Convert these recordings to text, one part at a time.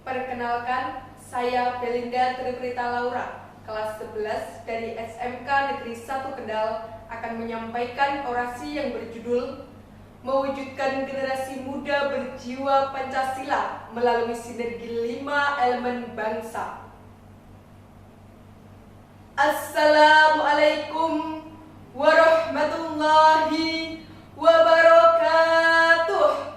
Perkenalkan, saya Belinda Tribrita Laura, kelas 11 dari SMK Negeri 1 Kendal akan menyampaikan orasi yang berjudul Mewujudkan Generasi Muda Berjiwa Pancasila melalui Sinergi 5 Elemen Bangsa. Assalamualaikum warahmatullahi wabarakatuh.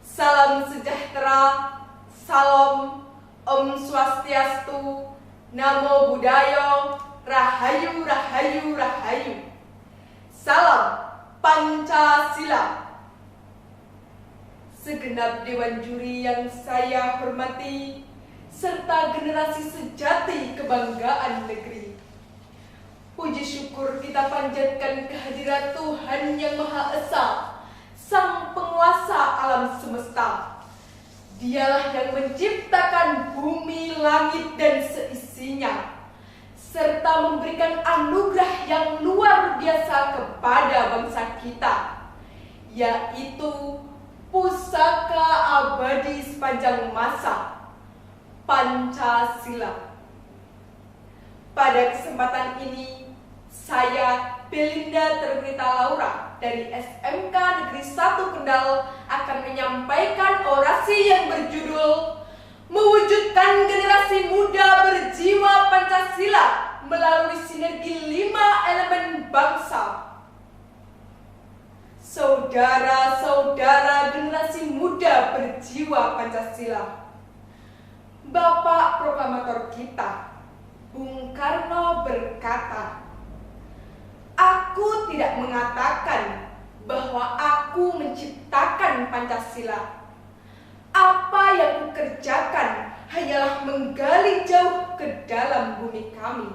Salam sejahtera, salam, Om Swastiastu, Namo Buddhaya, Rahayu, Rahayu, Rahayu. Salam Pancasila. Segenap Dewan Juri yang saya hormati, serta generasi sejati kebanggaan negeri. Puji syukur kita panjatkan kehadirat Tuhan Yang Maha Esa, Sang Penguasa alam semesta. Dialah yang menciptakan bumi, langit, dan seisinya, serta memberikan anugerah yang luar biasa kepada bangsa kita, yaitu pusaka abadi sepanjang masa, Pancasila. Pada kesempatan ini, saya Belinda Tribrita Laura dari SMK Negeri 1 Kendal akan menyampaikan orasi yang berjudul Mewujudkan Generasi Muda Berjiwa Pancasila melalui Sinergi 5 Elemen Bangsa. Saudara-saudara generasi muda berjiwa Pancasila, Bapak Proklamator kita, Bung Karno berkata, "Aku tidak mengatakan bahwa aku menciptakan Pancasila. Apa yang kukerjakan hanyalah menggali jauh ke dalam bumi kami,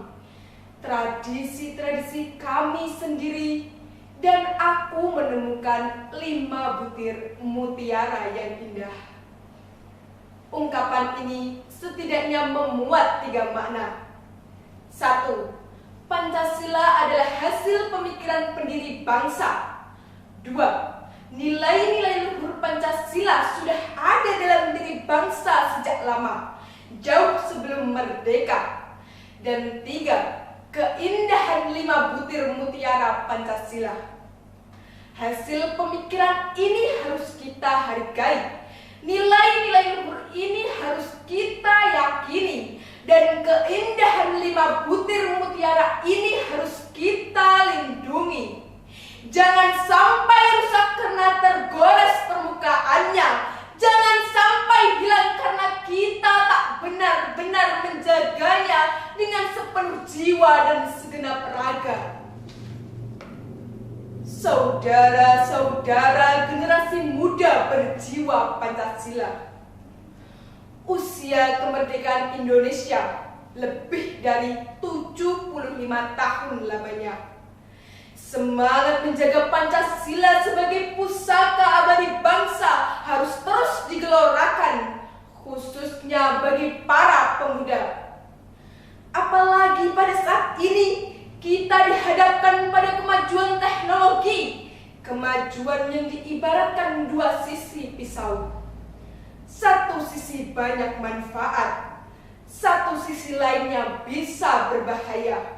tradisi-tradisi kami sendiri, dan aku menemukan 5 butir mutiara yang indah." Ungkapan ini setidaknya memuat 3 makna. 1. Pancasila adalah hasil pemikiran pendiri bangsa. 2. Nilai-nilai luhur Pancasila sudah ada dalam diri bangsa sejak lama, jauh sebelum merdeka. Dan 3. Keindahan 5 butir mutiara Pancasila. Hasil pemikiran ini harus kita hargai. Nilai-nilai luhur ini harus kita yakini. Dan keindahan 5 butir mutiara ini harus kita lindungi. Jangan sampai rusak karena tergores permukaannya. Jangan sampai hilang karena kita tak benar-benar menjaganya dengan sepenuh jiwa dan segenap raga. Saudara-saudara generasi muda berjiwa Pancasila, usia kemerdekaan Indonesia lebih dari 75 tahun lamanya. Semangat menjaga Pancasila sebagai pusaka abadi bangsa harus terus digelorakan, khususnya bagi para pemuda. Apalagi pada saat ini kita dihadapkan pada kemajuan teknologi, kemajuan yang diibaratkan 2 sisi pisau. Satu sisi banyak manfaat, satu sisi lainnya bisa berbahaya.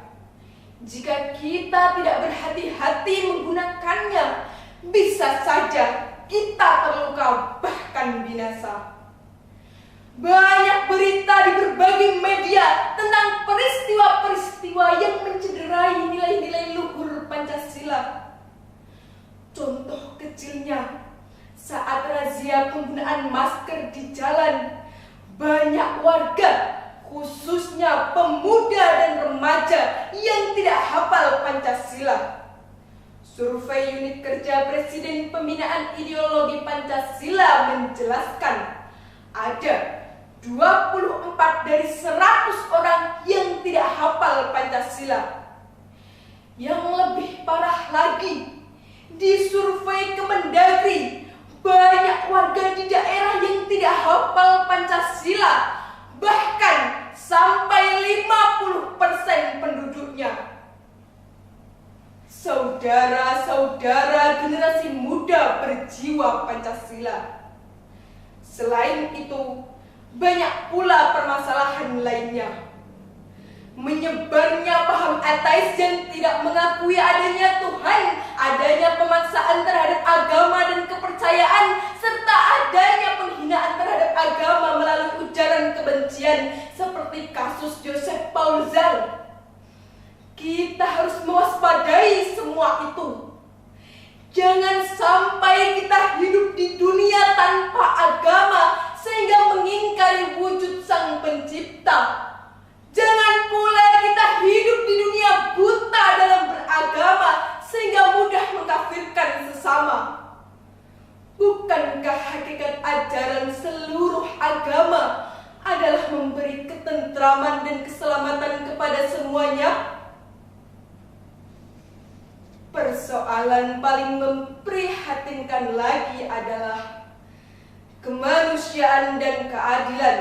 Jika kita tidak berhati-hati menggunakannya, bisa saja kita terluka bahkan binasa. Banyak berita di berbagai media tentang peristiwa-peristiwa yang mencederai nilai-nilai luhur Pancasila. Contoh kecilnya, saat razia penggunaan masker di jalan, banyak warga, khususnya pemuda dan remaja yang tidak hafal Pancasila. Survei Unit Kerja Presiden Pembinaan Ideologi Pancasila menjelaskan ada 24 dari 100 orang yang tidak hafal Pancasila. Yang lebih parah lagi, di survei Kemendagri, banyak warga di daerah yang tidak hafal Pancasila, bahkan sampai 50% penduduknya. Saudara-saudara generasi muda berjiwa Pancasila, Selain itu, banyak pula permasalahan lainnya. Menyebarnya paham ateis yang tidak mengakui adanya Tuhan, adanya pemaksaan terhadap agama dan kepercayaan, serta adanya penghinaan terhadap agama melalui ujaran kebencian seperti kasus Joseph Paul Zhang. Kita harus mewaspadai semua itu. Jangan sampai kita hidup di dunia tanpa agama sehingga mengingkari wujud Sang Pencipta. Jangan pula kita hidup di dunia buta dalam beragama sehingga mudah mengkafirkan sesama. Bukankah hakikat ajaran seluruh agama adalah memberi ketentraman dan keselamatan kepada semuanya? Persoalan paling memprihatinkan lagi adalah kemanusiaan dan keadilan.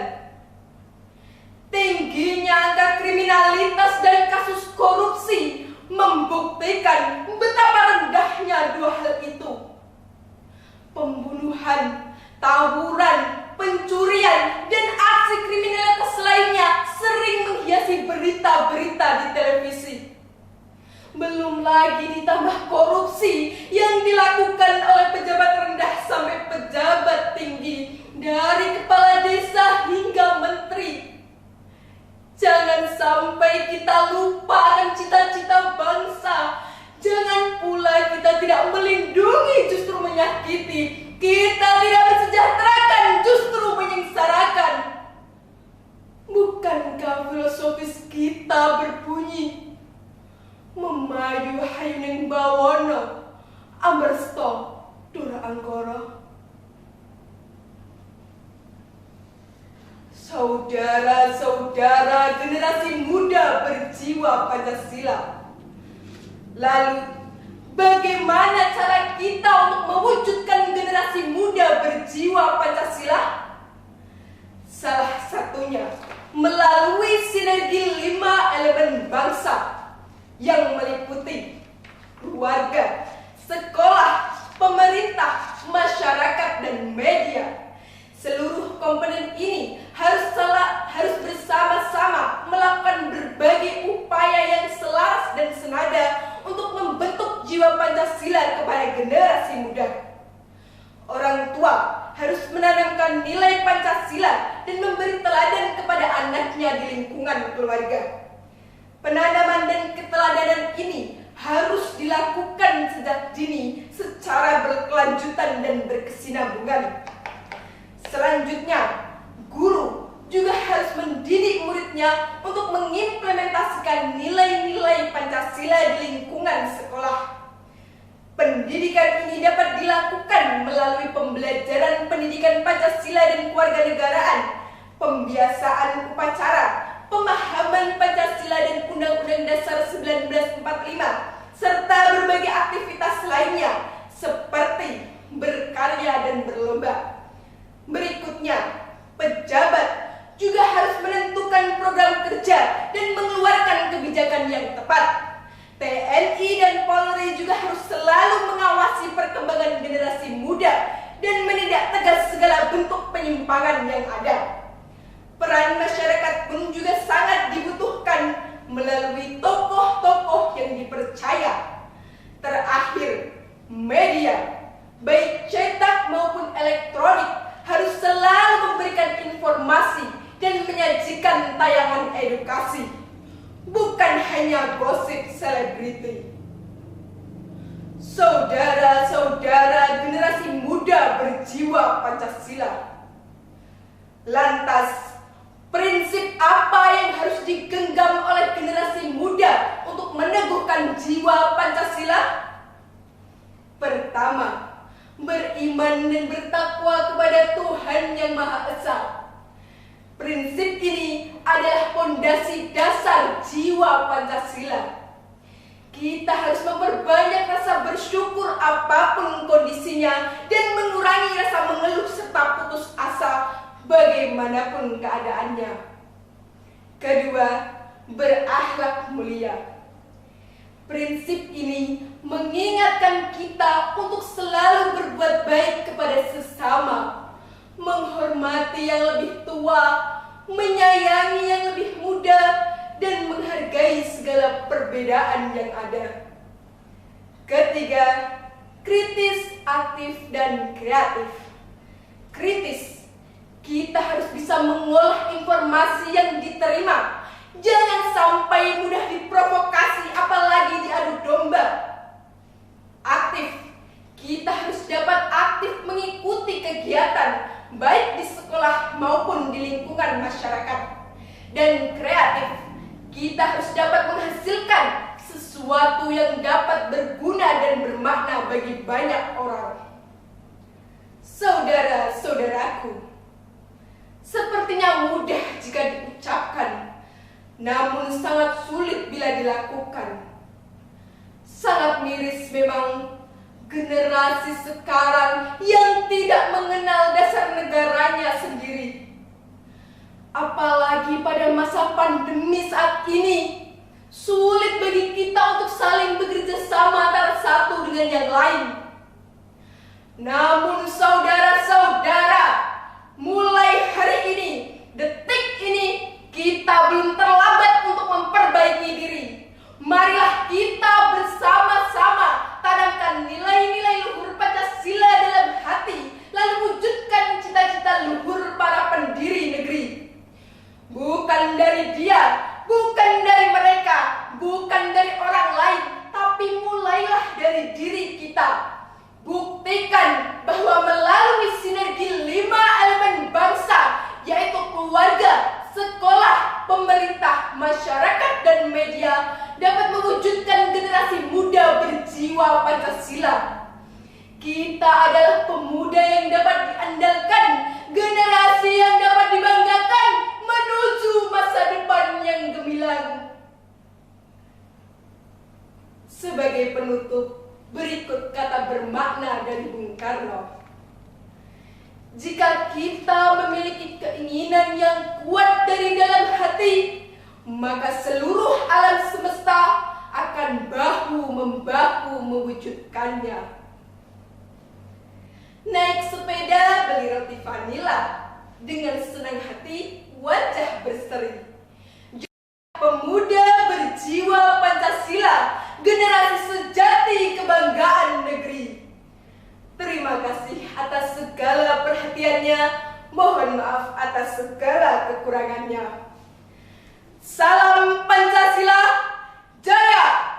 Tingginya angka kriminalitas dan kasus korupsi membuktikan betapa rendahnya dua hal itu. Pembunuhan, tawuran, pencurian, dan aksi kriminalitas lainnya sering menghiasi berita-berita di televisi. Belum lagi ditambah korupsi yang dilakukan oleh pejabat rendah sampai pejabat tinggi, dari kepala desa hingga menteri. Jangan sampai kita lupa akan cita-cita bangsa. Jangan pula kita tidak melindungi, justru menyakiti. Kita tidak mensejahterakan, justru menyengsarakan. Bukankah filosofis kita berbunyi, Memayu hayuning bawana, amresto dura anggara. Saudara-saudara generasi muda berjiwa Pancasila. Lalu, bagaimana cara kita untuk mewujudkan generasi muda berjiwa Pancasila? Salah satunya melalui sinergi 5 elemen bangsa yang meliputi keluarga, sekolah, pemerintah, masyarakat, dan media. Seluruh komponen ini harus bersama-sama melakukan berbagai upaya yang selaras dan senada untuk membentuk jiwa Pancasila kepada generasi muda. Orang tua harus menanamkan nilai Pancasila dan memberi teladan kepada anaknya di lingkungan keluarga. Penanaman dan keteladanan ini harus dilakukan sejak dini secara berkelanjutan dan berkesinambungan. Selanjutnya, guru juga harus mendidik muridnya untuk mengimplementasikan nilai-nilai Pancasila di lingkungan sekolah. Pendidikan ini dapat dilakukan melalui pembelajaran pendidikan Pancasila dan kewarganegaraan, pembiasaan upacara, pemahaman Pancasila dan Undang-Undang Dasar 1945, serta berbagai aktivitas lainnya seperti berkarya dan berlomba. Berikutnya, pejabat juga harus menentukan program kerja dan mengeluarkan kebijakan yang tepat. TNI dan Polri juga harus selalu mengawasi perkembangan generasi muda dan menindak tegas segala bentuk penyimpangan yang ada. Peran masyarakat pun juga sangat dibutuhkan melalui tokoh-tokoh yang dipercaya. Terakhir, media, baik cetak maupun elektronik, harus selalu memberikan informasi dan menyajikan tayangan edukasi, bukan hanya gosip selebriti. Saudara-saudara generasi muda berjiwa Pancasila. Lantas, prinsip apa yang harus digenggam oleh generasi muda untuk meneguhkan jiwa Pancasila? Pertama, beriman dan bertakwa kepada Tuhan Yang Maha Esa. Prinsip ini adalah fondasi dasar jiwa Pancasila. Kita harus memperbanyak rasa bersyukur apapun kondisinya dan mengurangi rasa mengeluh serta putus asa bagaimanapun keadaannya. Kedua, berakhlak mulia. Prinsip ini mengingatkan kita untuk selalu berbuat baik kepada sesama, menghormati menyayangi yang lebih muda, dan menghargai segala perbedaan yang ada. Ketiga, kritis, aktif, dan kreatif. Kritis, kita harus bisa mengolah informasi yang diterima. Jangan sampai mudah diprovokasi, apalagi diadu domba. Aktif, kita harus dapat aktif mengikuti kegiatan, baik di sekolah maupun di lingkungan masyarakat. Dan kreatif, kita harus dapat menghasilkan sesuatu yang dapat berguna dan bermakna bagi banyak orang. Saudara-saudaraku, sepertinya mudah jika diucapkan, namun sangat sulit bila dilakukan. Sangat miris memang generasi sekarang yang tidak mengenal dasar negaranya sendiri. Apalagi pada masa pandemi saat ini, sulit bagi kita untuk saling bekerja sama antara satu dengan yang lain. Namun saudara-saudara, mulai hari ini, detik ini, kita belum terlambat untuk memperbaiki diri. Marilah kita bersama-sama tanamkan nilai-nilai luhur Pancasila dalam hati, lalu wujudkan cita-cita luhur para pendiri negeri. Bukan dari dia, bukan dari mereka, bukan dari orang lain, tapi mulailah dari diri kita. Buktikan bahwa melalui sinergi 5 elemen bangsa, yaitu keluarga, sekolah, pemerintah, masyarakat, dan media, dapat mewujudkan generasi muda berjiwa Pancasila. Kita adalah pemuda yang dapat diandalkan, generasi yang dapat dibanggakan menuju masa depan yang gemilang. Sebagai penutup, berikut kata bermakna dari Bung Karno. Jika kita memiliki keinginan yang kuat dari dalam hati, maka seluruh alam semesta akan bahu-membahu mewujudkannya. Naik sepeda, beli roti vanila, dengan senang hati, wajah berseri. Pemuda berjiwa Pancasila, generasi sejati kebanggaan negeri. Terima kasih atas segala perhatiannya. Mohon maaf atas segala kekurangannya. Salam Pancasila, Jaya!